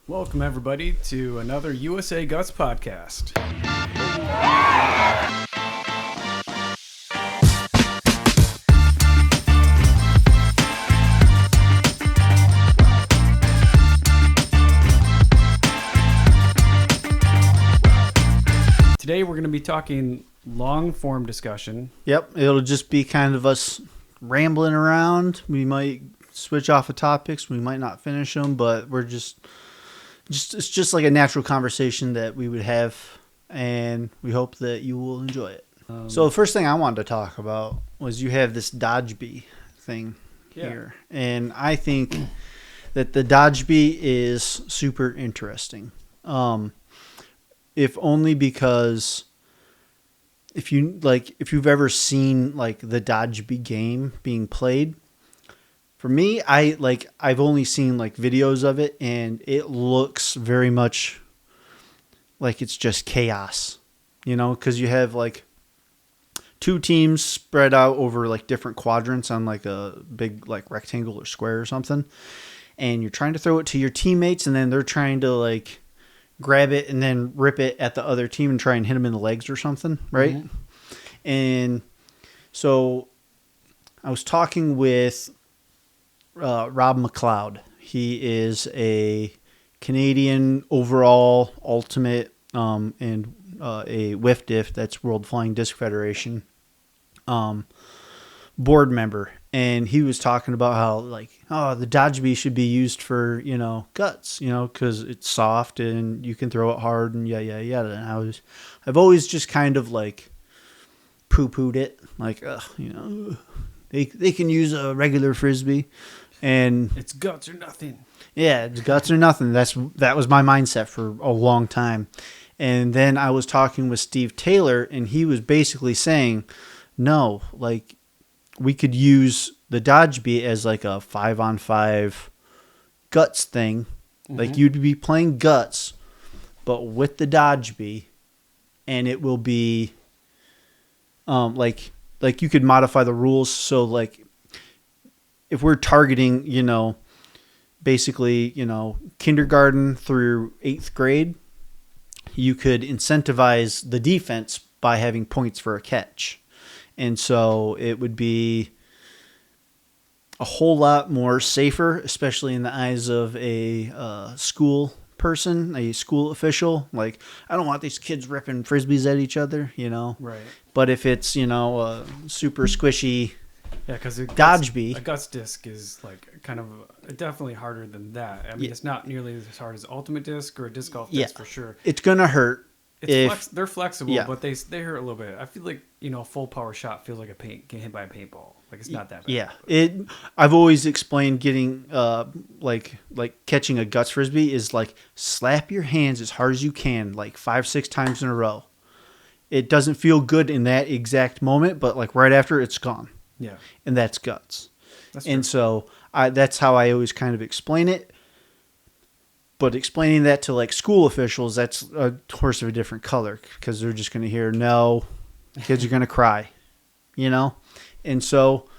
Welcome, everybody, to another USAGUTS Podcast. Today, we're going to be talking long-form discussion. Yep, it'll just be kind of us rambling around. We might switch off of topics. We might not finish them, but we're just it's just like a natural conversation that we would have, and we hope that you will enjoy it. So the first thing I wanted to talk about was you have this Dodgebee thing here, and I think that the Dodgebee is super interesting. If only because if you've ever seen like the Dodgebee game being played, for me, I've only seen like videos of it, and it looks very much like it's just chaos, because you have like two teams spread out over like different quadrants on like a big like rectangle or square or something, and you're trying to throw it to your teammates, and then they're trying to like grab it and then rip it at the other team and try and hit them in the legs or something, right? Mm-hmm. And so I was talking with Rob McLeod. He is a Canadian overall ultimate and a WIFDIF, that's World Flying Disc Federation, board member. And he was talking about how the Dodgebee should be used for, guts, because it's soft and you can throw it hard and yada, yada, yada. And I've always just kind of like poo-pooed it. Like, they can use a regular Frisbee. And it's guts or nothing. Yeah, it's guts or nothing. That was my mindset for a long time. And then I was talking with Steve Taylor, and he was basically saying, no, like we could use the Dodgebee as like a 5-on-5 guts thing. Mm-hmm. Like you'd be playing guts, but with the Dodgebee, and it will be like you could modify the rules so like if we're targeting, basically, kindergarten through 8th grade, you could incentivize the defense by having points for a catch. And so it would be a whole lot more safer, especially in the eyes of a school person, a school official. Like, I don't want these kids ripping Frisbees at each other, Right. But if it's, a super squishy because a Dodgebee, guts disc is like kind of definitely harder than that. I mean, it's not nearly as hard as ultimate disc or a disc golf disc for sure. It's gonna hurt. They're flexible, but they hurt a little bit. I feel like a full power shot feels like getting hit by a paintball. Like it's not that bad. Yeah, I've always explained getting like catching a guts Frisbee is like slap your hands as hard as you can, like 5-6 times in a row. It doesn't feel good in that exact moment, but like right after it's gone. Yeah. And that's guts. That's and so that's how I always kind of explain it. But explaining that to like school officials, that's a horse of a different color because they're just going to hear, no, kids are going to cry, And so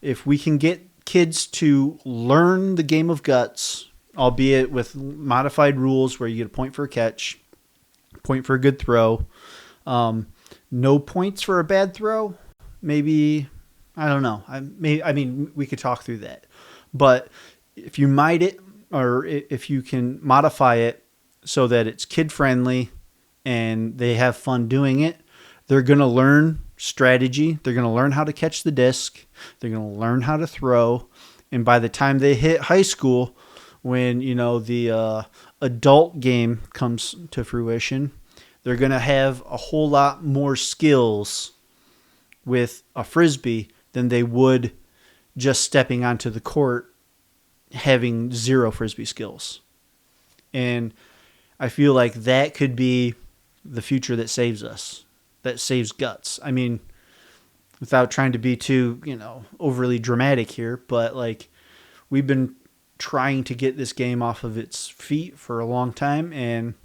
if we can get kids to learn the game of guts, albeit with modified rules where you get a point for a catch, point for a good throw, no points for a bad throw, maybe... I don't know. I mean, we could talk through that. But if you might it, or if you can modify it so that it's kid-friendly and they have fun doing it, they're going to learn strategy. They're going to learn how to catch the disc. They're going to learn how to throw. And by the time they hit high school, when, the adult game comes to fruition, they're going to have a whole lot more skills with a Frisbee than they would just stepping onto the court having zero Frisbee skills. And I feel like that could be the future that saves us, that saves guts. I mean, without trying to be too, overly dramatic here, but like we've been trying to get this game off of its feet for a long time, and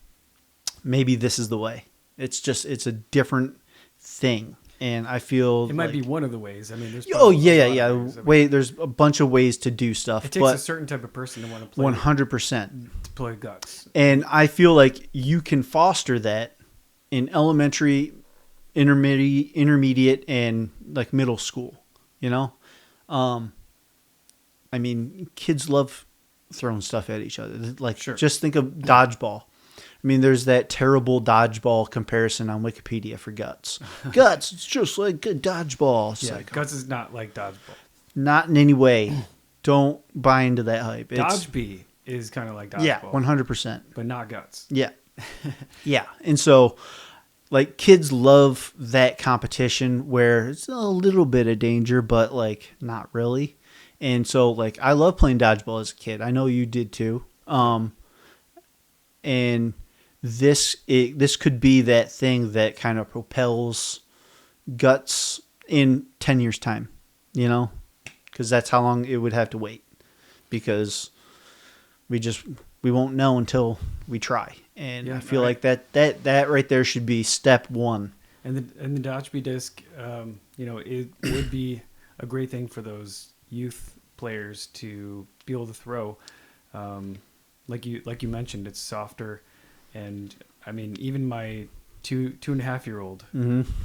maybe this is the way. It's a different thing. And I feel it might be one of the ways. I mean, there's there's a bunch of ways to do stuff. It takes a certain type of person to want to play. 100%. play guts. And I feel like you can foster that in elementary, intermediate, and like middle school. You know, I mean, kids love throwing stuff at each other. Like, Sure. just think of dodgeball. I mean, there's that terrible dodgeball comparison on Wikipedia for guts. Guts, it's just like good dodgeball. It's like, guts is not like dodgeball. not in any way. Don't buy into that hype. Dodgebee is kind of like dodgeball. Yeah, 100%. But not guts. Yeah. Yeah. And so, like, kids love that competition where it's a little bit of danger, but, like, not really. And so, like, I love playing dodgeball as a kid. I know you did too. And this could be that thing that kind of propels guts in 10 years' time, you know? Because that's how long it would have to wait. Because we won't know until we try. And I feel like that right there should be step one. And the Dodgebee disc, it would be a great thing for those youth players to be able to throw. Like you mentioned, it's softer, and I mean, even my 2.5-year-old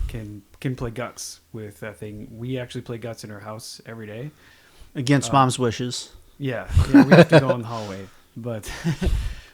can play guts with that thing. We actually play guts in our house every day against mom's wishes. Yeah, we have to go in the hallway, but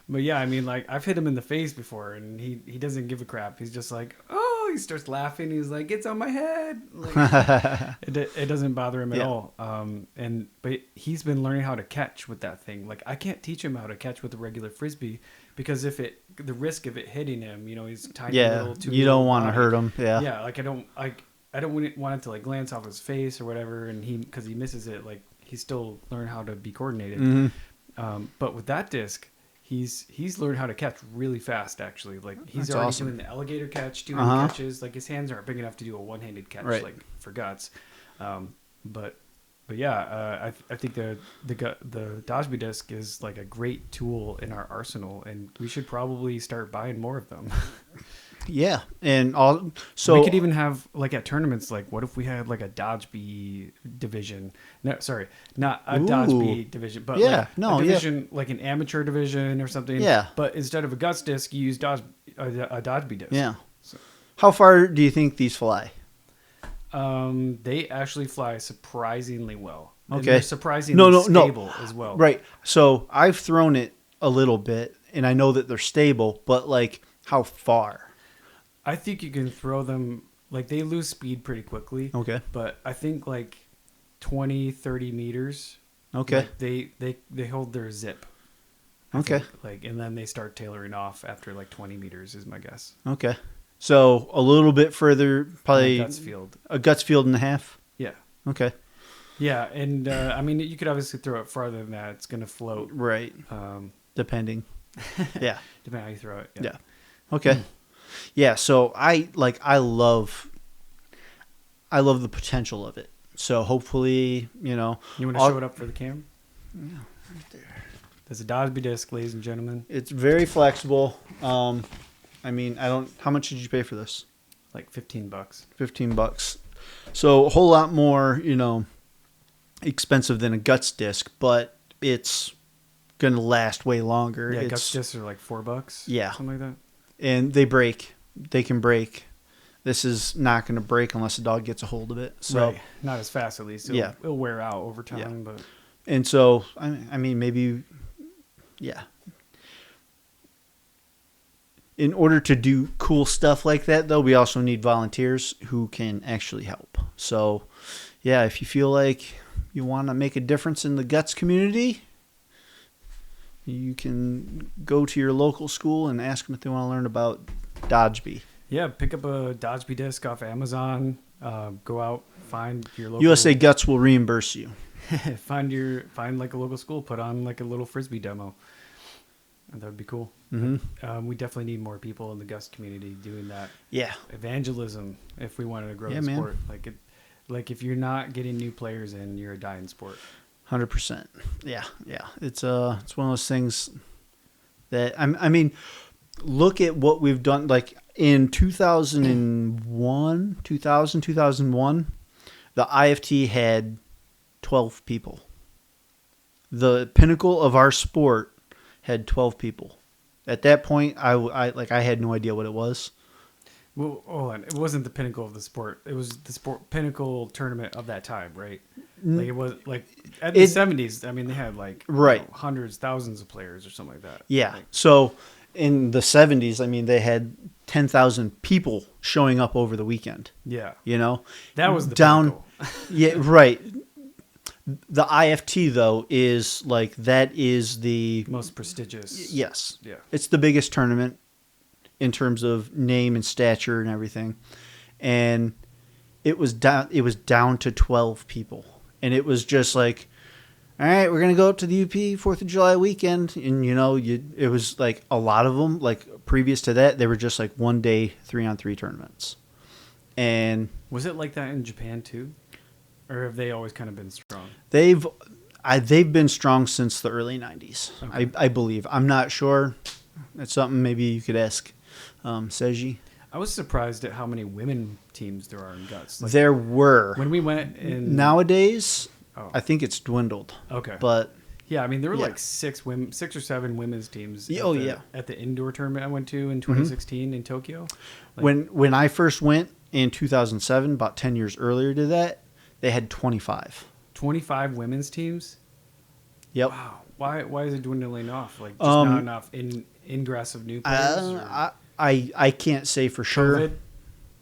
yeah, I mean, like, I've hit him in the face before, and he doesn't give a crap. He's just like, oh, he starts laughing. He's like, it's on my head. Like, it doesn't bother him at all. But he's been learning how to catch with that thing. Like, I can't teach him how to catch with a regular frisbee because the risk of it hitting him, he's tiny little. You don't want to hurt him. Yeah. Yeah, like I don't want it to like glance off his face or whatever, and because he misses it, like he's still learning how to be coordinated. But with that disc, he's learned how to catch really fast, actually. Like, he's That's already awesome. doing the alligator catch, doing catches. Like, his hands aren't big enough to do a one-handed catch, like for guts. But yeah, I think the Dodgebee disc is like a great tool in our arsenal, and we should probably start buying more of them. Yeah, and so we could even have, like, at tournaments, like, what if we had like a Dodgebee division? No, sorry, not a Dodgebee division, but a division, like an amateur division or something. Yeah. But instead of a guts disc, you use a Dodgebee disc. Yeah. So, how far do you think these fly? They actually fly surprisingly well. And Okay. they're surprisingly stable as well. Right. So I've thrown it a little bit, and I know that they're stable, but, like, how far? I think you can throw them, like, they lose speed pretty quickly. Okay. But I think, like, 20, 30 meters. Okay. Like, they hold their zip. I think, like, and then they start tailoring off after, like, 20 meters is my guess. Okay. So a little bit further, probably a guts field and a half. Yeah. Okay. Yeah, and I mean, you could obviously throw it farther than that. It's going to float. Right. Depending. Yeah. Depending on how you throw it. Yeah. Okay. Yeah. So I love the potential of it. So hopefully, You want to show it up for the camera? Yeah, right there. There's a Dodgebee disc, ladies and gentlemen. It's very flexible. I mean, how much did you pay for this? Like $15. $15. So a whole lot more, expensive than a guts disc, but it's going to last way longer. Yeah, guts discs are like $4. Yeah. Something like that. And they break. They can break. This is not going to break unless a dog gets a hold of it. So, right. Not as fast, at least. It'll wear out over time. Yeah. But and so, I mean, maybe, yeah. In order to do cool stuff like that, though, we also need volunteers who can actually help. So, yeah, if you feel like you want to make a difference in the guts community, you can go to your local school and ask them if they want to learn about Dodgebee. Yeah, pick up a Dodgebee disc off Amazon. Go out, find your local. USAGUTS will reimburse you. find like a local school, put on like a little frisbee demo. And that would be cool. Mm-hmm. We definitely need more people in the guts community doing that. Yeah, evangelism if we wanted to grow the sport. Man. Like if you're not getting new players in, you're a dying sport. 100%. Yeah. It's one of those things that I mean, look at what we've done. Like in 2001, the IFT had 12 people. The pinnacle of our sport had 12 people. At that point, I had no idea what it was. Well, hold on. It wasn't the pinnacle of the sport. It was the sport pinnacle tournament of that time, right? Like it was like at the 70s. I mean, they had like right hundreds, thousands of players or something like that. Yeah. Like, So in the 70s, I mean, they had 10,000 people showing up over the weekend. Yeah. You know, that was the down. pinnacle. Yeah. Right. The IFT though is like that is the most prestigious. Yes. Yeah. It's the biggest tournament in terms of name and stature and everything. And it was down to 12 people. And it was just like, all right, we're going to go up to the UP 4th of July weekend. And, you know, it was like a lot of them, like previous to that, they were just like 1 day 3-on-3 tournaments. And was it like that in Japan too? Or have they always kind of been strong? They've been strong since the early 90s, okay. I believe. I'm not sure. That's something maybe you could ask Seiji. I was surprised at how many women teams there are in GUTS. Like, there were. When we went in... Nowadays, I think it's dwindled. Okay. But... Yeah, I mean, there were like 6 or 7 women's teams at the indoor tournament I went to in 2016 in Tokyo. Like, when I first went in 2007, about 10 years earlier to that, they had 25. 25 women's teams? Yep. Wow. Why is it dwindling off? Like, just not enough ingress of new players? I can't say for sure. COVID?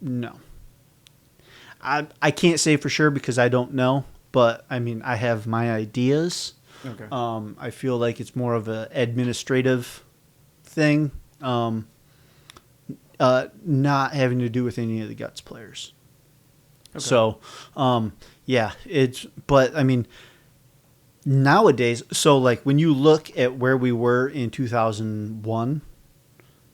No. I can't say for sure because I don't know. But, I mean, I have my ideas. Okay. I feel like it's more of an administrative thing. Not having to do with any of the GUTS players. Okay. So, yeah, but I mean, nowadays, so like when you look at where we were in 2001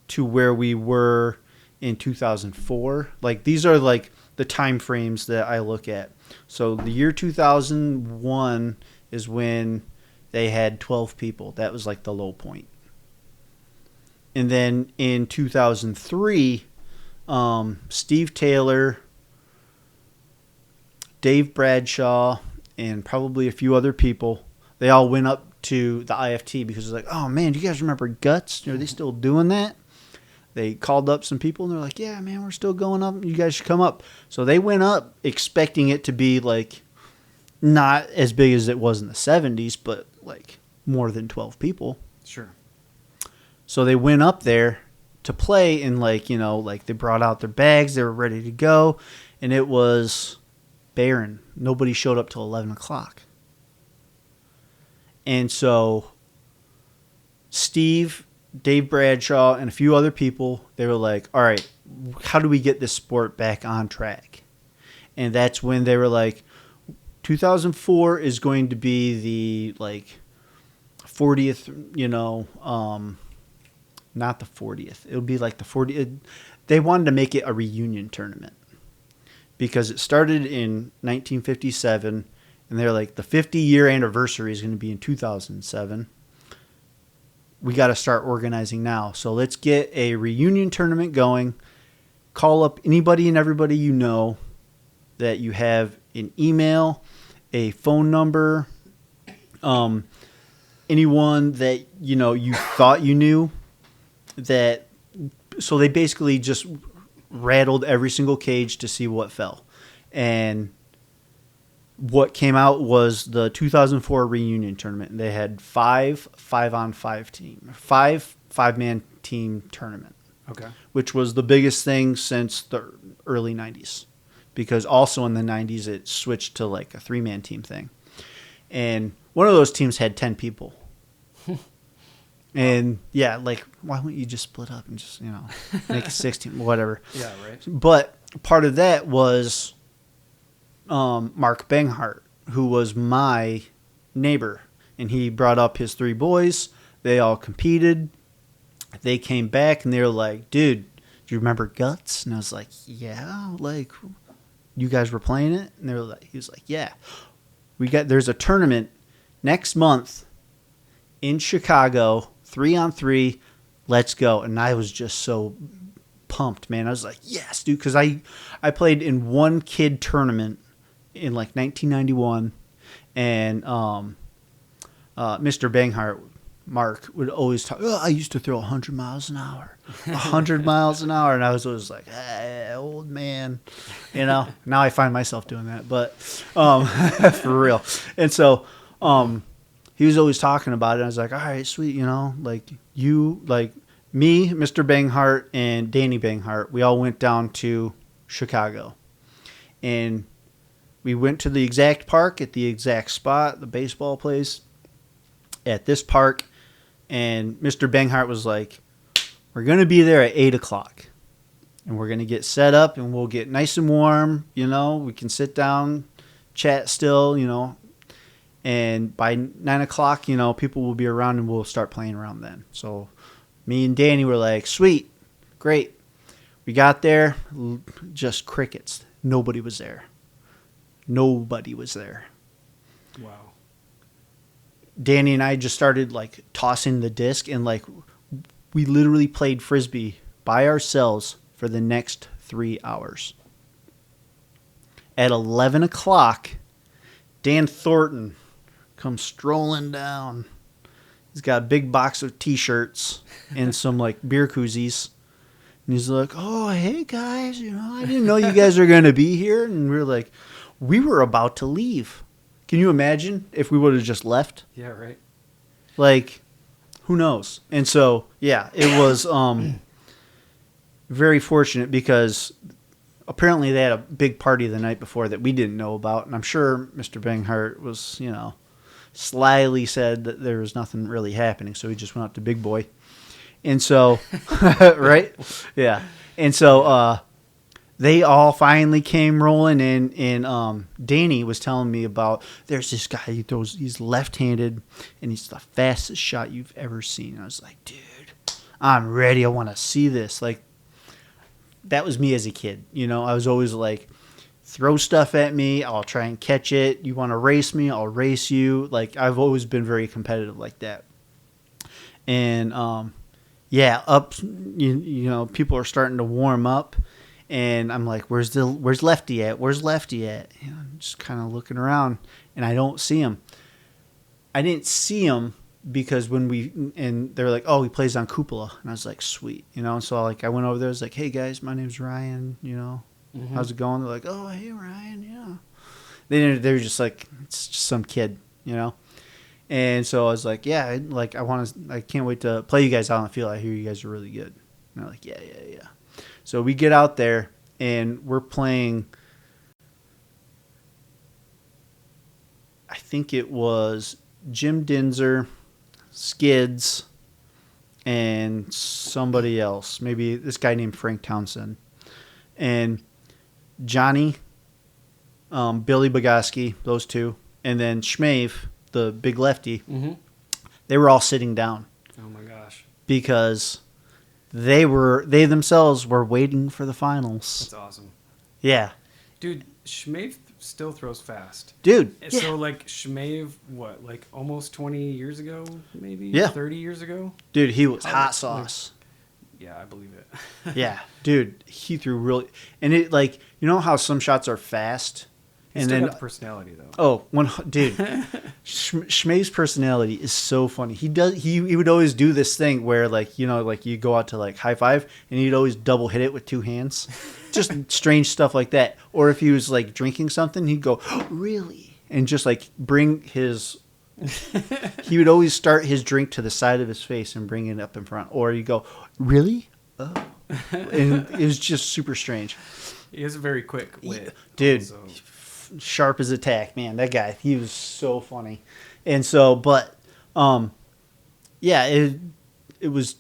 to where we were in 2004, like these are like the time frames that I look at. So the year 2001 is when they had 12 people. That was like the low point. And then in 2003, Steve Taylor, Dave Bradshaw, and probably a few other people, they all went up to the IFT because it's like, oh man, do you guys remember GUTS? Are they still doing that? They called up some people and they're like, yeah, man, we're still going up. You guys should come up. So they went up expecting it to be like not as big as it was in the 70s, but like more than 12 people. Sure. So they went up there to play and like, you know, like they brought out their bags. They were ready to go. And it was barren. Nobody showed up till 11 o'clock. And so Steve, Dave Bradshaw, and a few other people, they were like, all right, how do we get this sport back on track? And that's when they were like, 2004 is going to be the like 40th, you know, not the 40th. It'll be like the 40th. They wanted to make it a reunion tournament because it started in 1957 and they're like the 50-year anniversary is going to be in 2007. We got to start organizing now. So let's get a reunion tournament going. Call up anybody and everybody you know that you have an email, a phone number, anyone that you know you thought you knew. That so they basically just rattled every single cage to see what fell, and what came out was the 2004 reunion tournament. And they had 5-5-man team tournament. Okay. Which was the biggest thing since the early 90s. Because also in the 90s it switched to like a 3-man team thing. And one of those teams had 10 people. And yeah, like why wouldn't you just split up and just, you know, make a 16, whatever. Yeah, right. But part of that was Mark Benghart, who was my neighbor, and he brought up his 3 boys. They all competed. They came back and they were like, dude, do you remember GUTS? And I was like, yeah, like you guys were playing it? And they were like, he was like, yeah, there's a tournament next month in Chicago, 3-on-3, let's go. And I was just so pumped, man. I was like, yes, dude, because I played in one kid tournament in like 1991, and Mr. Banghart Mark would always talk. Oh, I used to throw 100 miles an hour, 100 miles an hour, and I was always like, hey, old man, Now I find myself doing that, but for real. And so he was always talking about it. I was like, all right, sweet, like you, like me, Mr. Banghart, and Danny Banghart, we all went down to Chicago, and we went to the exact park at the exact spot, the baseball place at this park. And Mr. Banghart was like, we're going to be there at 8 o'clock. And we're going to get set up and we'll get nice and warm. We can sit down, chat still, And by 9 o'clock, people will be around and we'll start playing around then. So me and Danny were like, sweet, great. We got there, just crickets. Nobody was there. Nobody was there. Wow. Danny and I just started like tossing the disc, and like we literally played Frisbee by ourselves for the next 3 hours. At 11 o'clock, Dan Thornton comes strolling down. He's got a big box of T-shirts and some like beer koozies. And he's like, oh, hey guys, I didn't know you guys are going to be here. And we were like, we were about to leave. Can you imagine if we would have just left? Yeah, right. Like, who knows? And so, yeah, it was very fortunate because apparently they had a big party the night before that we didn't know about. And I'm sure Mr. Banghart was, slyly said that there was nothing really happening. So he just went up to Big Boy. And so, right? Yeah. And so, they all finally came rolling in, and Danny was telling me about there's this guy, he's left-handed, and he's the fastest shot you've ever seen. And I was like, dude, I'm ready. I want to see this. Like, that was me as a kid. I was always like, throw stuff at me, I'll try and catch it. You want to race me, I'll race you. Like, I've always been very competitive like that. And, people are starting to warm up. And I'm like, where's Lefty at? Where's Lefty at? I'm just kind of looking around, and I don't see him. I didn't see him because they're like, oh, he plays on Cupola. And I was like, sweet. So like I went over there. I was like, hey, guys, my name's Ryan. How's it going? They're like, oh, hey, Ryan, yeah. They're just like, it's just some kid, And so I was like, yeah, like I can't wait to play you guys out on the field. I hear you guys are really good. And they're like, yeah. So we get out there, and we're playing, I think it was Jim Dinzer, Skids, and somebody else. Maybe this guy named Frank Townsend. And Johnny, Billy Bogoski, those two, and then Schmave, the big lefty, they were all sitting down. Oh, my gosh. Because they themselves were waiting for the finals. That's awesome. Yeah. Dude, Schmave still throws fast. Dude. So, like, Schmave, what, like almost 20 years ago, maybe? Yeah. 30 years ago? Dude, he was hot sauce. Yeah, I believe it. Yeah. Dude, he threw really... And it, like, how some shots are fast? He's and still then got the personality, though. Oh, dude. Schmave's personality is so funny. He would always do this thing where, like, like you go out to, like, high five, and he'd always double hit it with two hands. Just strange stuff like that. Or if he was, like, drinking something, he'd go, oh, really? And just, like, bring his... he would always start his drink to the side of his face and bring it up in front. Or you go, really? Oh. And it was just super strange. He has a very quick wit. Dude. Also. Sharp as a tack, man. That guy, he was so funny. And so, but, yeah, it was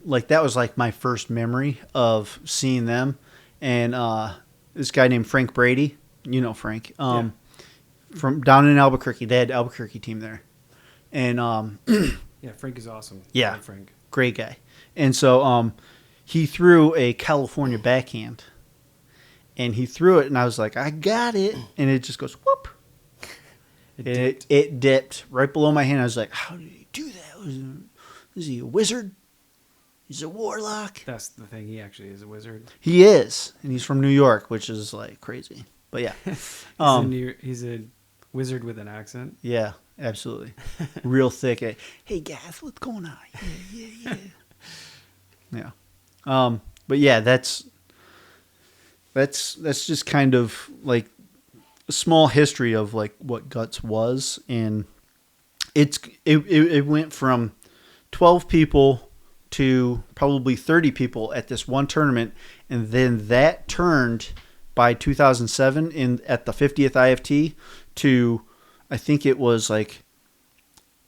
like, that was like my first memory of seeing them. And this guy named Frank Brady, Frank, from down in Albuquerque. They had Albuquerque team there. And yeah, Frank is awesome. Yeah, I like Frank, great guy. And so he threw a California backhand. And he threw it, and I was like, I got it. And it just goes, whoop. It dipped right below my hand. I was like, how did he do that? Was he a wizard? He's a warlock. That's the thing. He actually is a wizard. He is. And he's from New York, which is, like, crazy. But, yeah. He's a wizard with an accent. Yeah. absolutely. Real thick. Hey guys, what's going on? Yeah. But yeah, that's just kind of like a small history of like what Guts was, and it went from 12 people to probably 30 people at this one tournament, and then that turned by 2007 at the 50th IFT to, I think it was like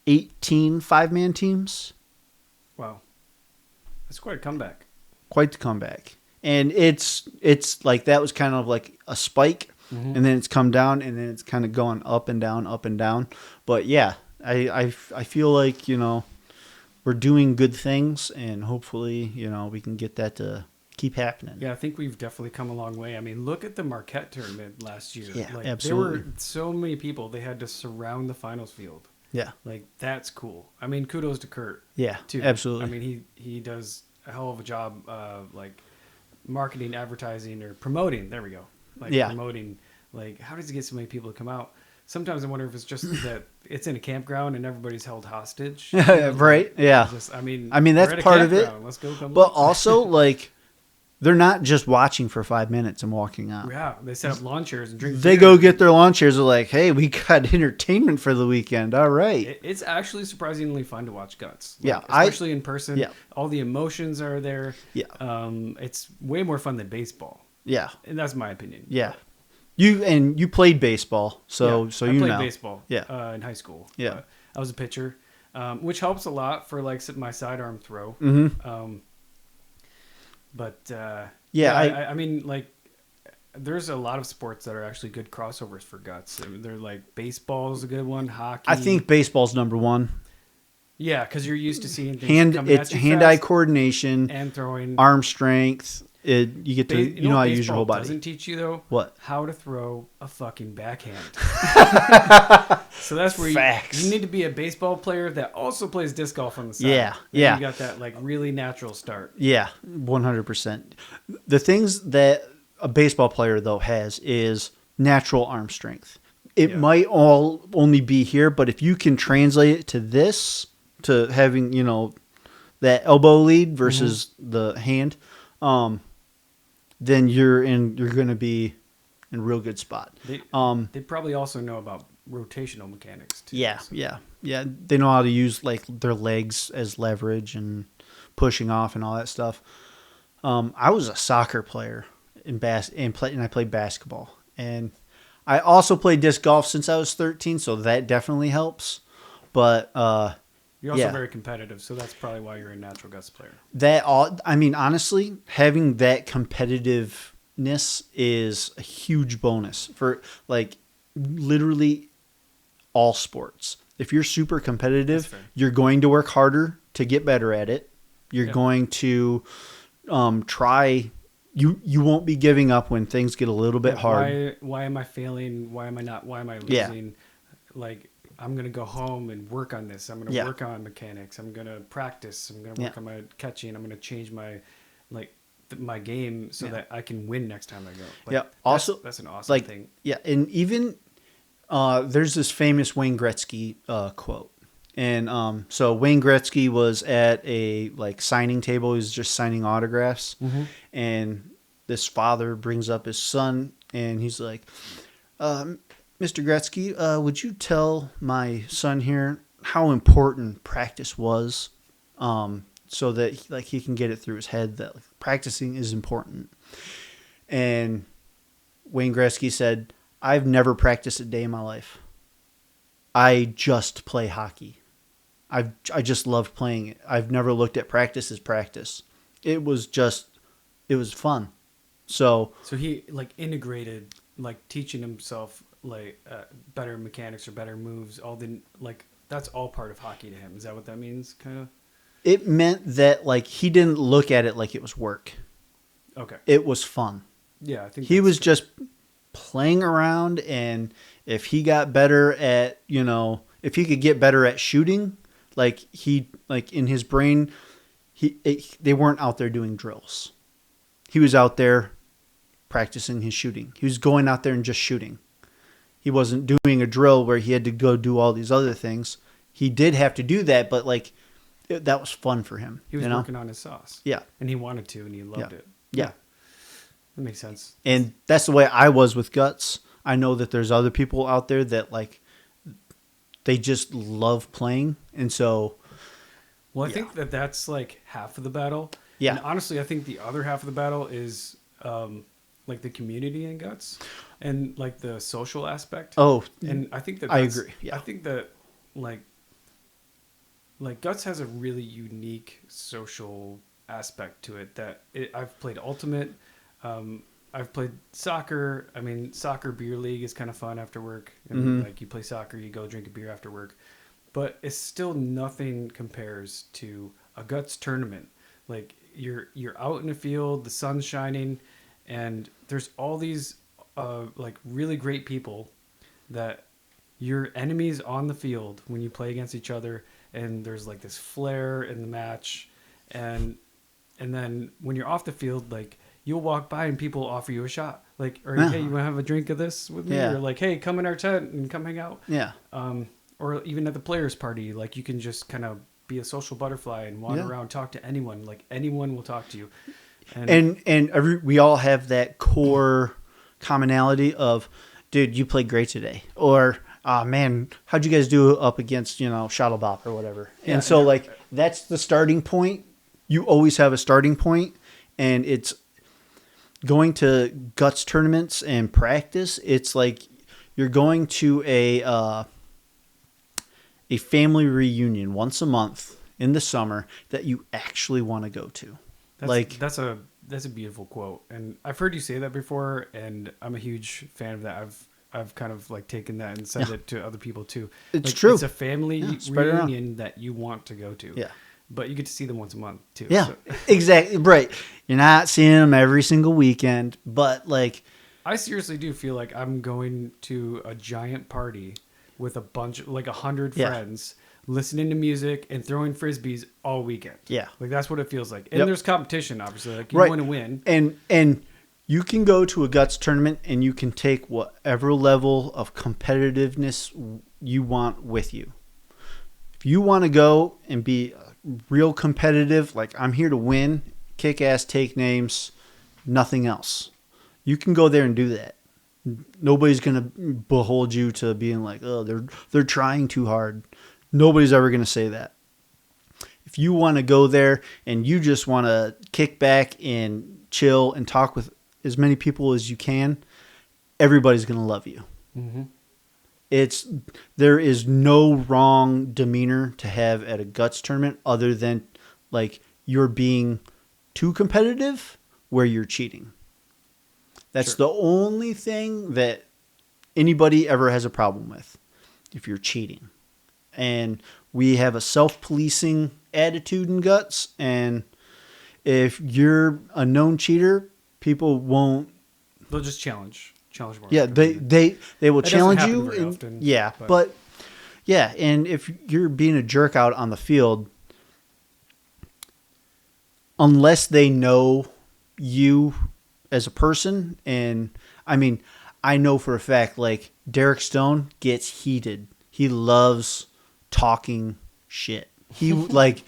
18 5-man teams. Wow, that's quite a comeback. Quite the comeback. And it's like that was kind of like a spike, and then it's come down, and then it's kind of going up and down, up and down. But yeah, I feel like, we're doing good things, and hopefully, we can get that to keep happening. Yeah, I think we've definitely come a long way. I mean, look at the Marquette tournament last year. Yeah, like, absolutely. There were so many people. They had to surround the finals field. Yeah. Like, that's cool. I mean, kudos to Kurt. Yeah, too. absolutely. I mean, he does a hell of a job like marketing, advertising, or promoting. There we go. Like, promoting. Like, how does he get so many people to come out? Sometimes I wonder if it's just that it's in a campground and everybody's held hostage. Right? Yeah. I mean, that's part of it. Let's go. But also, like, they're not just watching for 5 minutes and walking out. Yeah, they set up lawn chairs and drink. They go get their lawn chairs. They're like, hey, we got entertainment for the weekend. All right. It's actually surprisingly fun to watch Guts. Like, yeah, especially in person. Yeah. All the emotions are there. Yeah. It's way more fun than baseball. Yeah. And that's my opinion. Yeah. You played baseball, so I you played know. baseball. Yeah. In high school. Yeah. I was a pitcher, which helps a lot for like my sidearm throw. Mm-hmm. I mean, like, there's a lot of sports that are actually good crossovers for Guts. I mean, they're like baseball is a good one. Hockey. I think baseball's number one. Yeah, because you're used to seeing things coming at you hand-eye fast coordination and throwing, arm strength. You get to you know how to use your whole body. Doesn't teach you though what? How to throw a fucking backhand. So that's where you need to be a baseball player that also plays disc golf on the side. Yeah, and yeah. You got that like really natural start. Yeah, 100%. The things that a baseball player though has is natural arm strength. It might only be here, but if you can translate it to this, to having that elbow lead versus the hand, then you're going to be in a real good spot. They probably also know about rotational mechanics too. Yeah, yeah. They know how to use like their legs as leverage and pushing off and all that stuff. I was a soccer player and I played basketball, and I also played disc golf since I was 13, so that definitely helps. But you're also very competitive, so that's probably why you're a natural Guts player. Honestly, having that competitiveness is a huge bonus for like literally all sports. If you're super competitive, you're going to work harder to get better at it. You're going to try. You won't be giving up when things get a little bit hard. Why am I failing? Why am I not? Why am I losing? Like, I'm going to go home and work on this. I'm going to work on mechanics. I'm going to practice. I'm going to work on my catching. I'm going to change my game so that I can win next time I go. Like, also, that's an awesome thing. Yeah, and even there's this famous Wayne Gretzky quote. And so Wayne Gretzky was at a like signing table. He was just signing autographs. Mm-hmm. And this father brings up his son, and he's like, Mr. Gretzky, would you tell my son here how important practice was, so that he can get it through his head that practicing is important? And Wayne Gretzky said, I've never practiced a day in my life. I just play hockey. I just loved playing it. I've never looked at practice as practice. It was fun. So he like integrated like teaching himself like better mechanics or better moves. That's all part of hockey to him. Is that what that means? Kind of. It meant that like he didn't look at it like it was work. Okay. It was fun. Yeah, I think he was just playing around, and if he got better at if he could get better at shooting. Like in his brain, they weren't out there doing drills. He was out there practicing his shooting. He was going out there and just shooting. he wasn't doing a drill where he had to go do all these other things. He did have to do that, but like that was fun for him. He was working on his sauce. Yeah. And he wanted to, and he loved it. Yeah. That makes sense. And that's the way I was with Guts. I know that there's other people out there that like they just love playing, and so. Well, I think that's like half of the battle. Yeah. And honestly, I think the other half of the battle is like the community in Guts and like the social aspect. Oh, and I think I agree. Yeah. I think that like Guts has a really unique social aspect to it I've played Ultimate. I've played soccer. I mean, soccer beer league is kind of fun after work. And like you play soccer, you go drink a beer after work. But it's still nothing compares to a Guts tournament. Like you're out in the field, the sun's shining, and there's all these like really great people that you're enemies on the field when you play against each other, and there's like this flair in the match, and then when you're off the field, like you'll walk by and people offer you a shot, like, or hey, you want to have a drink of this with me, or like, hey, come in our tent and come hang out. Yeah. Or even at the players' party, like you can just kind of be a social butterfly and wander around, talk to anyone. Like anyone will talk to you. And we all have that core commonality of, dude, you played great today, or man, how'd you guys do up against Shuttle Bop or whatever. And so like that's the starting point. You always have a starting point, and it's going to Guts tournaments and practice. It's like you're going to a family reunion once a month in the summer that you actually want to go to. That's a beautiful quote, and I've heard you say that before, and I'm a huge fan of that. I've kind of like taken that and said it to other people too. It's true. It's a family reunion that you want to go to. Yeah. But you get to see them once a month too. Yeah, so. Exactly. Right. You're not seeing them every single weekend, but like, I seriously do feel like I'm going to a giant party with a bunch of like 100 friends, listening to music and throwing frisbees all weekend. Yeah. Like that's what it feels like. And there's competition, obviously. Like you want to win. And you can go to a Guts tournament and you can take whatever level of competitiveness you want with you. If you want to go and be real competitive, like I'm here to win, kick ass, take names, nothing else, you can go there and do that. Nobody's going to behold you to being like, oh, they're trying too hard. Nobody's ever going to say that. If you want to go there and you just want to kick back and chill and talk with as many people as you can, everybody's going to love you. Mm-hmm. There is no wrong demeanor to have at a Guts tournament other than like you're being too competitive where you're cheating. That's the only thing that anybody ever has a problem with, if you're cheating. And we have a self-policing attitude in Guts, and if you're a known cheater, people won't. They'll just challenge more. Yeah, they will challenge you. And, often, but and if you're being a jerk out on the field, unless they know you as a person, and I mean, I know for a fact, like Derek Stone gets heated. He loves talking shit. He like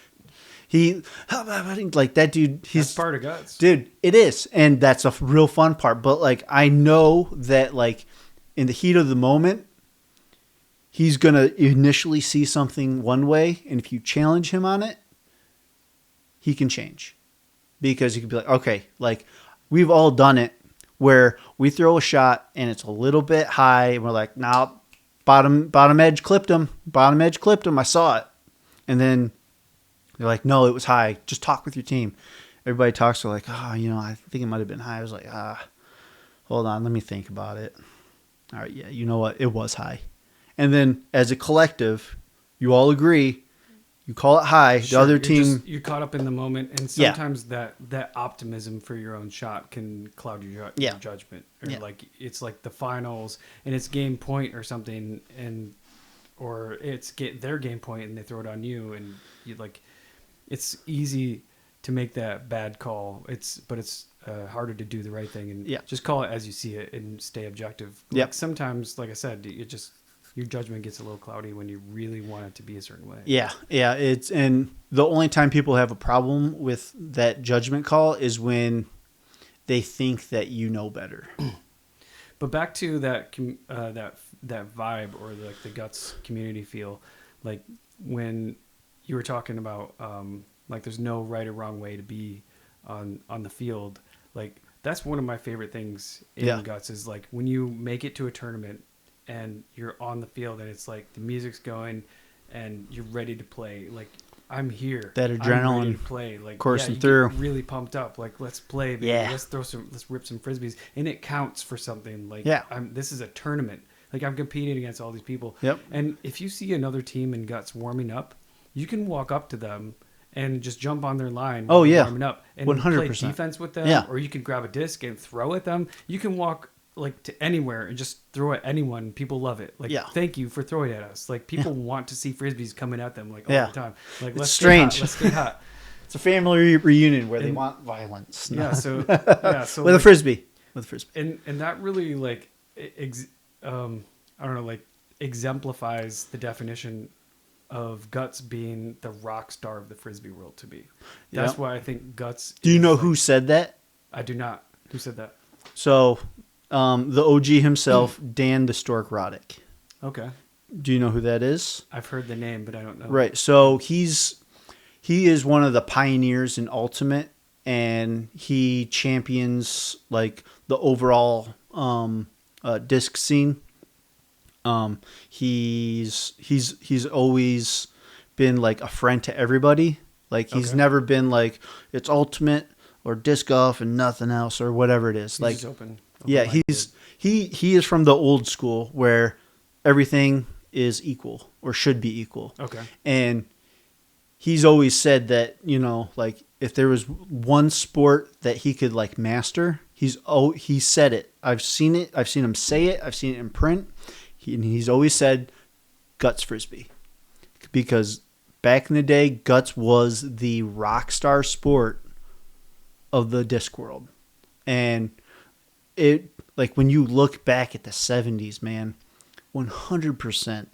that dude. He's that's part of Guts, dude. It is, and that's a real fun part. But like, I know that like in the heat of the moment, he's gonna initially see something one way, and if you challenge him on it, he can change, because he could be like, okay, like we've all done it where we throw a shot and it's a little bit high, and we're like, nah, bottom edge clipped him. Bottom edge clipped him. I saw it, and then they're like, no, it was high. Just talk with your team. Everybody talks. They're like, oh, I think it might have been high. I was like, hold on. Let me think about it. All right. Yeah. You know what? It was high. And then as a collective, you all agree. You call it high. Sure, the other team. You're caught up in the moment. And sometimes that optimism for your own shot can cloud your judgment. Or like, it's like the finals and it's game point or something. Or it's their game point and they throw it on you. And you like, it's easy to make that bad call. But it's harder to do the right thing and Yeah. just call it as you see it and stay objective. Yep. Like sometimes, like I said, your judgment gets a little cloudy when you really want it to be a certain way. Yeah. And the only time people have a problem with that judgment call is when they think that you know better. But back to that vibe or like the Guts community feel, like when you were talking about like there's no right or wrong way to be on the field. Like that's one of my favorite things in Guts is like when you make it to a tournament and you're on the field and it's like the music's going and you're ready to play. Like I'm here. That I'm adrenaline ready to play. Like coursing you through. get really pumped up. Like let's play. Baby. Yeah. Let's rip some frisbees, and it counts for something. Like this is a tournament. Like I'm competing against all these people. Yep. And if you see another team in Guts warming up, you can walk up to them and just jump on their line. Oh yeah. Warming up and 100%. play defense with them. Yeah. Or you can grab a disc and throw at them. You can walk like to anywhere and just throw at anyone. People love it. Like thank you for throwing at us. Like people want to see frisbees coming at them like all the time. Like it's strange. Let's get hot. It's a family reunion where they want violence. Yeah. So with a frisbee. And that really like I don't know, like exemplifies the definition of Guts being the rock star of the frisbee world to be. That's why I think Guts. Do you know who said that? I do not. Who said that? So, the OG himself, Dan the Stork Roddick. Okay. Do you know who that is? I've heard the name, but I don't know. Right. So he is one of the pioneers in Ultimate, and he champions like the overall disc scene. He's always been like a friend to everybody. Like he's never been like it's Ultimate or disc golf and nothing else or whatever it is. He's like just open he is from the old school where everything is equal or should be equal. Okay. And he's always said that, you know, like if there was one sport that he could like master, he said it. I've seen it. I've seen him say it. I've seen it in print. He's always said Guts Frisbee because back in the day, Guts was the rock star sport of the disc world. And it, like when you look back at the 70s, man, 100%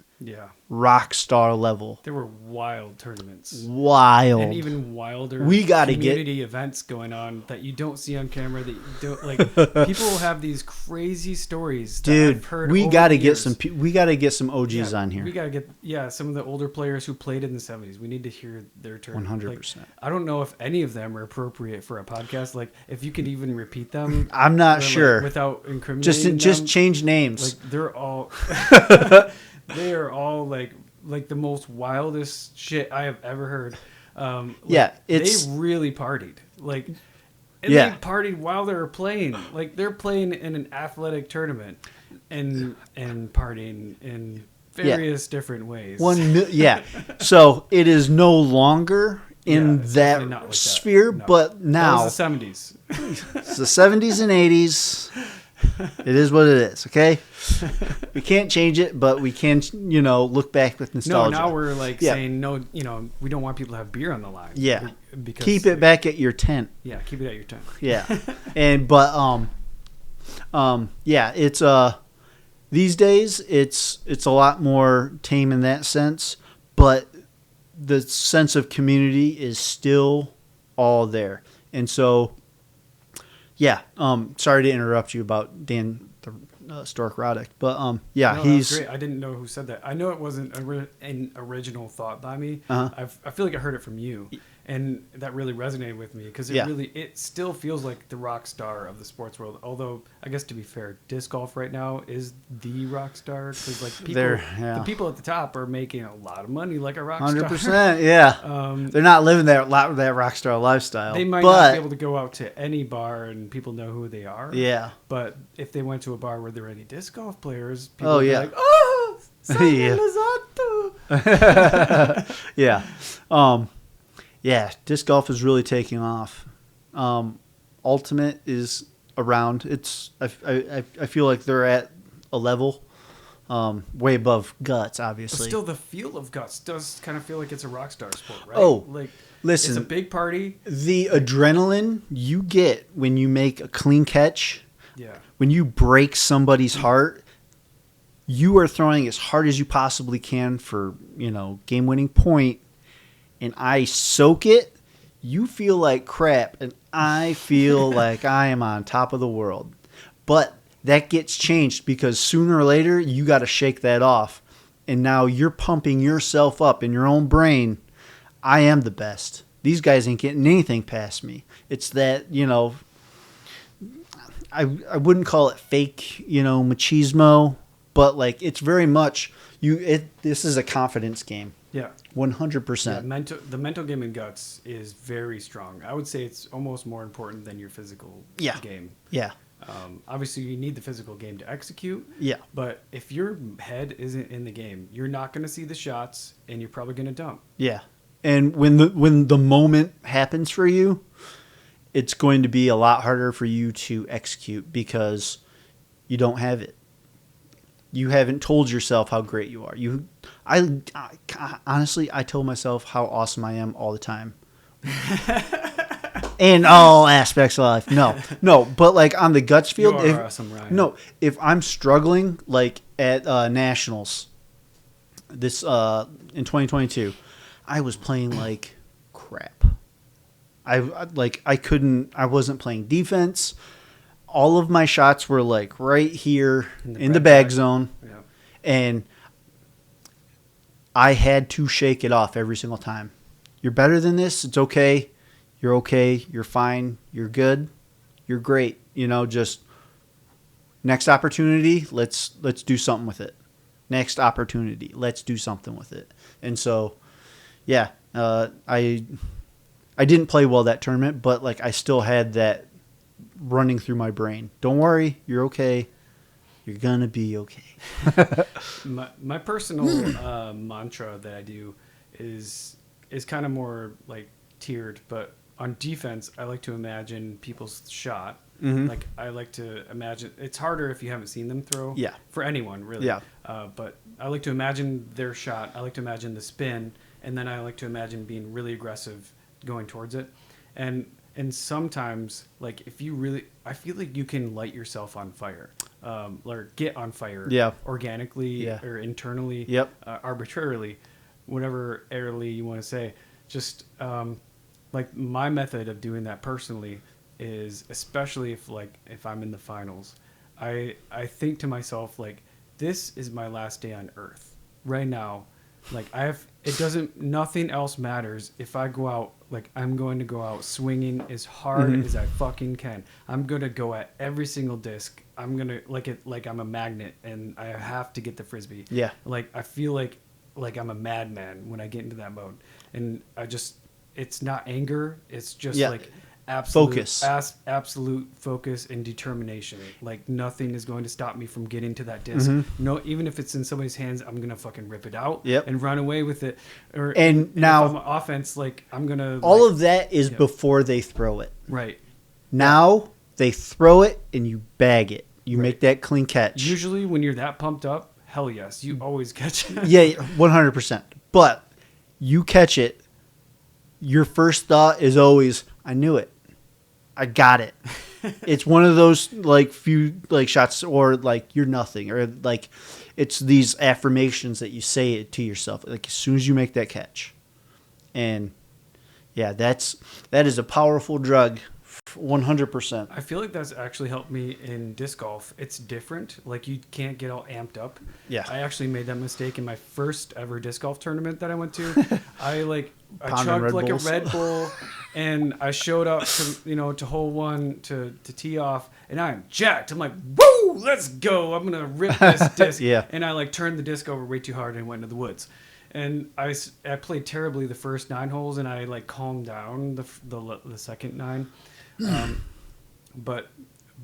rock star level. There were wild tournaments. Wild. And even wilder community events going on that you don't see on camera, that you don't like. People have these crazy stories that Dude, I've heard we over got to the get years. we got to get some OGs on here. We got to get some of the older players who played in the 70s. We need to hear their turn. 100%. Like, I don't know if any of them are appropriate for a podcast. Like if you could even repeat them. I'm not sure. Like, without incriminating just them. change names. Like they're all they are all like the most wildest shit I have ever heard. They really partied. Like, and they partied while they were playing. Like they're playing in an athletic tournament and partying in various different ways. So it is no longer in that like sphere, that. No. but now that was the 70s. It's the 70s and 80s. It is what it is, okay? We can't change it, but we can, look back with nostalgia. No, now we're like saying, no, we don't want people to have beer on the line. Yeah. Because keep it back at your tent. Yeah, keep it at your tent. Yeah. It's these days it's a lot more tame in that sense, but the sense of community is still all there. And so sorry to interrupt you about Dan the Stork Roddick, but he's great. I didn't know who said that. I know it wasn't an original thought by me. I feel like I heard it from you, and that really resonated with me because it still feels like the rock star of the sports world. Although I guess to be fair, disc golf right now is the rock star because like the people at the top are making a lot of money like a rock star. 100%, yeah. They're not living that rock star lifestyle. They might not be able to go out to any bar and people know who they are. Yeah. But if they went to a bar where there were any disc golf players, people would be like, oh, Yeah, disc golf is really taking off. Ultimate is around. I feel like they're at a level way above Guts, obviously. But still, the feel of Guts does kind of feel like it's a rock star sport, right? Oh, Listen, it's a big party. The adrenaline you get when you make a clean catch, Yeah. when you break somebody's heart, you are throwing as hard as you possibly can for, game-winning point, and I soak it. You feel like crap, and I feel like I am on top of the world. But that gets changed because sooner or later, you got to shake that off. And now you're pumping yourself up in your own brain. I am the best. These guys ain't getting anything past me. It's that, I wouldn't call it fake, machismo, but like it's very much this is a confidence game. Yeah. 100%. Yeah, the mental game in Guts is very strong. I would say it's almost more important than your physical game. Yeah. Obviously, you need the physical game to execute. Yeah. But if your head isn't in the game, you're not going to see the shots, and you're probably going to dump. Yeah. And when the moment happens for you, it's going to be a lot harder for you to execute because you don't have it. You haven't told yourself how great you are. I honestly, I tell myself how awesome I am all the time. In all aspects of life. No, but like on the Guts field, You are awesome, Ryan. No, if I'm struggling like at nationals this in 2022, I was playing like crap. I wasn't playing defense. All of my shots were like right here in the bag zone. Yeah. And I had to shake it off every single time. You're better than this. It's okay. You're okay. You're fine. You're good. You're great. Just next opportunity, let's do something with it. Next opportunity, let's do something with it. And so, yeah, I didn't play well that tournament, but like I still had that running through my brain. Don't worry, you're okay. You're gonna be okay. my personal mantra that I do is kind of more like tiered, but on defense, I like to imagine people's shot. Mm-hmm. Like I like to imagine. It's harder if you haven't seen them throw. Yeah. For anyone, really. Yeah. But I like to imagine their shot. I like to imagine the spin, and then I like to imagine being really aggressive going towards it. And sometimes, like if you really, I feel like you can light yourself on fire, or get on fire. Yeah. Organically or internally. Yep. Arbitrarily, whatever airily you want to say. Just like my method of doing that personally is, especially if I'm in the finals, I think to myself like, this is my last day on earth right now. Like nothing else matters. If I go out, like I'm going to go out swinging as hard as I fucking can. I'm going to go at every single disc. I'm going to like I'm a magnet and I have to get the Frisbee. Yeah. Like I feel like I'm a madman when I get into that mode. And it's not anger. It's just like absolute focus and determination. Like nothing is going to stop me from getting to that disc. No, even if it's in somebody's hands, I'm gonna fucking rip it out and run away with it. And now, if I'm offense, like I'm gonna. All of that is before they throw it. Right. Now they throw it and you bag it. You make that clean catch. Usually, when you're that pumped up, hell yes, you always catch it. Yeah, 100%. But you catch it. Your first thought is always, I knew it. I got it. It's one of those like few like shots or like you're nothing or like it's these affirmations that you say it to yourself like as soon as you make that catch. And yeah, that is a powerful drug. 100%. I feel like that's actually helped me in disc golf. It's different. Like you can't get all amped up. Yeah. I actually made that mistake in my first ever disc golf tournament that I went to. I chugged like a Red Bull and I showed up to hole one to tee off and I'm jacked. I'm like, woo, let's go. I'm going to rip this disc. Yeah. And I turned the disc over way too hard and went into the woods. And I played terribly the first 9 holes and I calmed down the second 9. But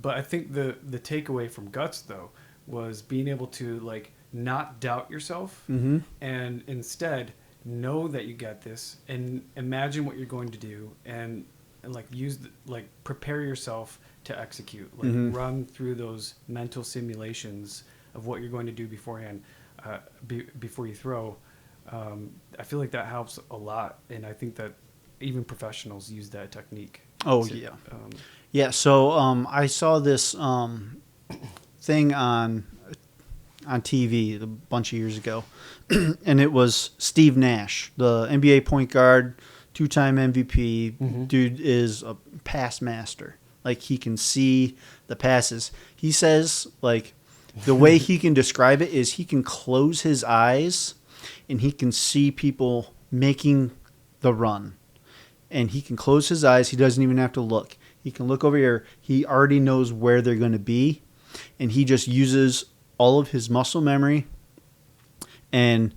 I think the takeaway from Guts though was being able to not doubt yourself and instead know that you got this and imagine what you're going to do and use prepare yourself to execute, run through those mental simulations of what you're going to do beforehand, before you throw. I feel like that helps a lot, and I think that even professionals use that technique. Oh, So, yeah. Yeah, so I saw this thing on TV a bunch of years ago, and it was Steve Nash, the NBA point guard, 2-time MVP. Mm-hmm. Dude is a pass master. Like, he can see the passes. He says, like, the way he can describe it is he can close his eyes and he can see people making the run. And he can close his eyes. He doesn't even have to look. He can look over here. He already knows where they're going to be. And he just uses all of his muscle memory and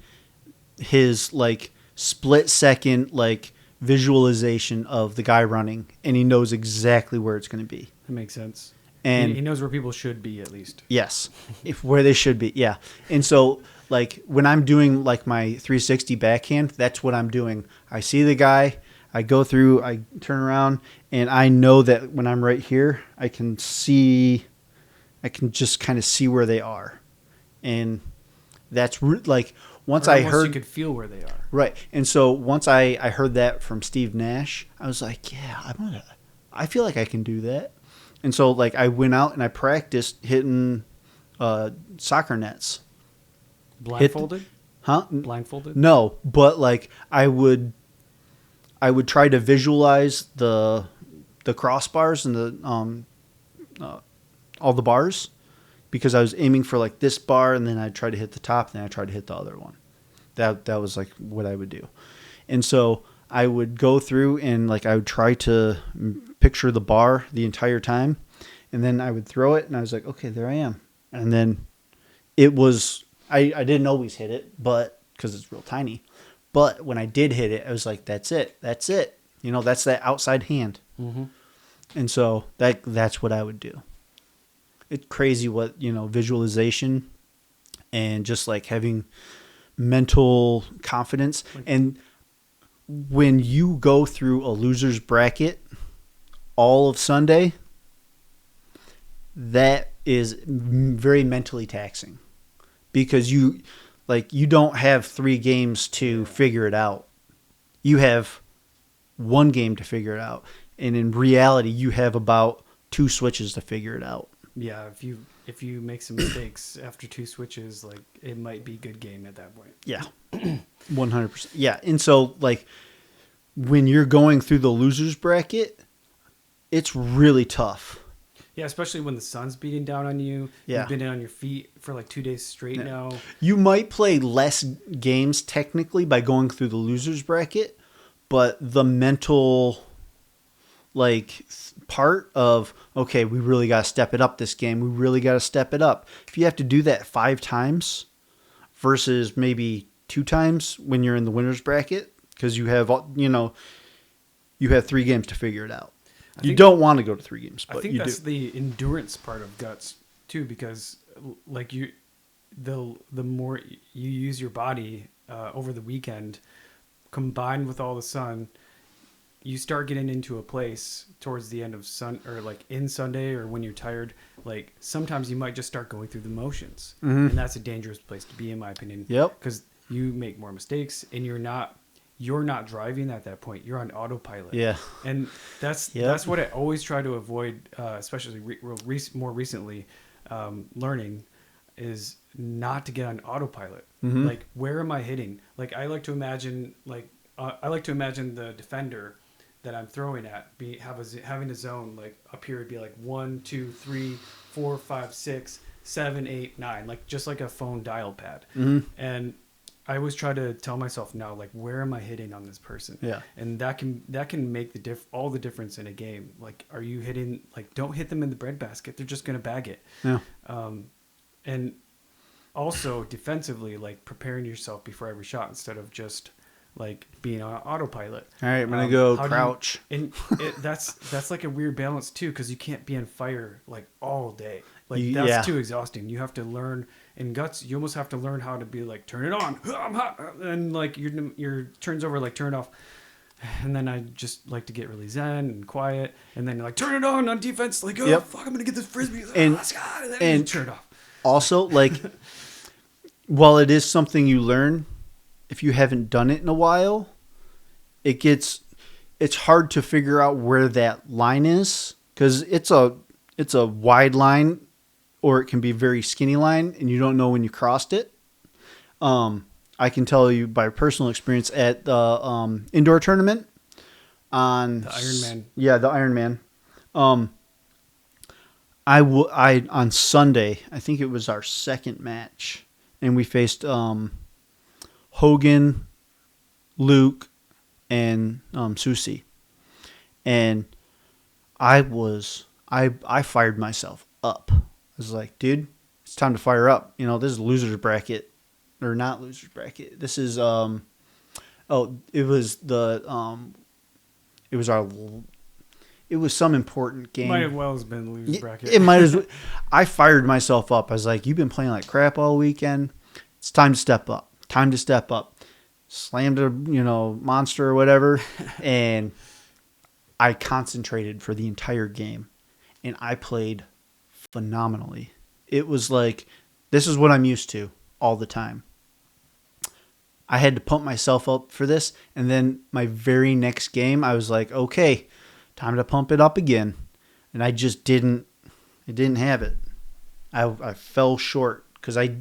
his, like, split second, like, visualization of the guy running. And he knows exactly where it's going to be. That makes sense. And he knows where people should be, at least. Yes, where they should be. Yeah. And so, like, when I'm doing, like, my 360 backhand, that's what I'm doing. I see the guy, I go through, I turn around, and I know that when I'm right here, I can just kind of see where they are. And that's like, once I heard, you could feel where they are. right. And so once I heard that from Steve Nash, I was like, yeah, I feel like I can do that. And so, like, I went out and I practiced hitting soccer nets. Blindfolded? Huh? Blindfolded? No, but, like, I would try to visualize the crossbars and the all the bars, because I was aiming for, like, this bar, and then I'd try to hit the top, and then I'd try to hit the other one. That was, like, what I would do. And so I would go through and, like, I would try to picture the bar the entire time, and then I would throw it, and I was like, okay, there I am. And then it was, I didn't always hit it, but because it's real tiny. But when I did hit it, I was like, that's it. That's it. You know, that's that outside hand. Mm-hmm. And so that's what I would do. It's crazy what, visualization and just, like, having mental confidence. And when you go through a loser's bracket all of Sunday, that is very mentally taxing, because you don't have 3 games to figure it out. You have 1 game to figure it out. And in reality, you have about 2 switches to figure it out. Yeah, if you make some mistakes after 2 switches, like, it might be a good game at that point. Yeah. 100%. Yeah. And so, like, when you're going through the loser's bracket, it's really tough. Yeah, especially when the sun's beating down on you. Yeah. You've been on your feet for like 2 days straight now. You might play less games technically by going through the loser's bracket, but the mental, like, part of, okay, we really got to step it up this game. We really got to step it up. If you have to do that 5 times versus maybe 2 times when you're in the winner's bracket, because you have 3 games to figure it out. You don't want to go to 3 games, but I think you that's do. the endurance part of guts too, because, like, the more you use your body over the weekend, combined with all the sun, you start getting into a place towards the end of or like in Sunday, or when you're tired, like, sometimes you might just start going through the motions. Mm-hmm. And that's a dangerous place to be, in my opinion. Yep. Because you make more mistakes, and you're not driving at that point. You're on autopilot. Yeah. And that's what I always try to avoid, especially more recently, learning, is not to get on autopilot. Mm-hmm. Like, where am I hitting? Like, I like to imagine the defender that I'm throwing at having a zone, like, up here would be like 1, 2, 3, 4, 5, 6, 7, 8, 9, like, just like a phone dial pad. Mm-hmm. And I always try to tell myself now, like, where am I hitting on this person? Yeah. And that can make all the difference in a game. Like, are you hitting, like, don't hit them in the breadbasket. They're just going to bag it. Yeah. And also defensively, like, preparing yourself before every shot instead of just, like, being on autopilot. All right, I'm going to go crouch. That's like a weird balance too, because you can't be on fire, like, all day. Like, that's too exhausting. You have to learn. In guts, you almost have to learn how to be like, turn it on, I'm hot, and, like, your turns over, like, turn it off. And then I just like to get really zen and quiet, and then, like, turn it on defense, like, oh, fuck, I'm gonna get this frisbee, and then turn it off. Also, like, while it is something you learn, if you haven't done it in a while, it's hard to figure out where that line is because it's a wide line or it can be a very skinny line and you don't know when you crossed it. I can tell you by personal experience at the indoor tournament on The Iron Man. Yeah, the Iron Man. I on Sunday, I think it was our second match, and we faced Hogan, Luke, and Susie, and I fired myself up. I was like, dude, it's time to fire up. You know, this is losers bracket, or not losers bracket. This is it was some important game. Might as well have been losers bracket. It might as well. I fired myself up. I was like, you've been playing like crap all weekend. It's time to step up. Time to step up. Slammed a, monster or whatever. And I concentrated for the entire game. And I played phenomenally. It was like, this is what I'm used to all the time. I had to pump myself up for this. And then my very next game, I was like, okay, time to pump it up again. And I just didn't have it. I fell short because I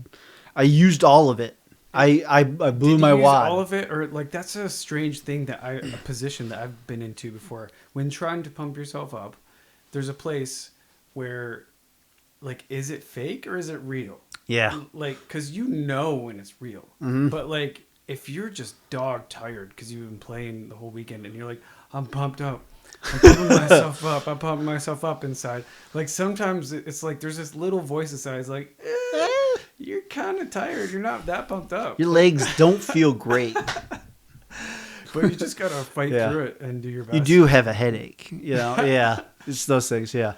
used all of it. I blew my wad. All of it, or like that's a strange thing a position that I've been into before. When trying to pump yourself up, there's a place where, like, is it fake or is it real? Yeah. Like, because when it's real. Mm-hmm. But like, if you're just dog tired because you've been playing the whole weekend and you're like, I'm pumped up. I'm pumping myself up. I'm pumping myself up inside. Like, sometimes it's like there's this little voice inside. It's like, you're kind of tired. You're not that pumped up. Your legs don't feel great. But you just got to fight through it and do your best. You do have a headache. Yeah. It's those things, yeah.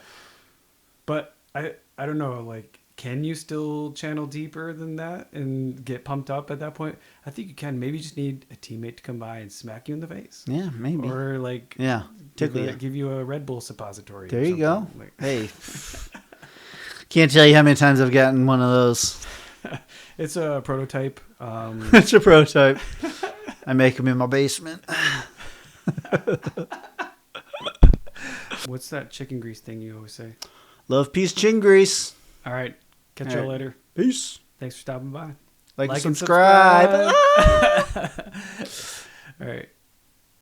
But I don't know, like, can you still channel deeper than that and get pumped up at that point? I think you can. Maybe you just need a teammate to come by and smack you in the face. Yeah, maybe. Or, like, give you a Red Bull suppository. There you go. Like, hey. Can't tell you how many times I've gotten one of those. It's a prototype. It's a prototype. I make them in my basement. What's that chicken grease thing you always say? Love, peace, chin grease. All right. Catch you all later. Peace. Thanks for stopping by. Like and subscribe. All right.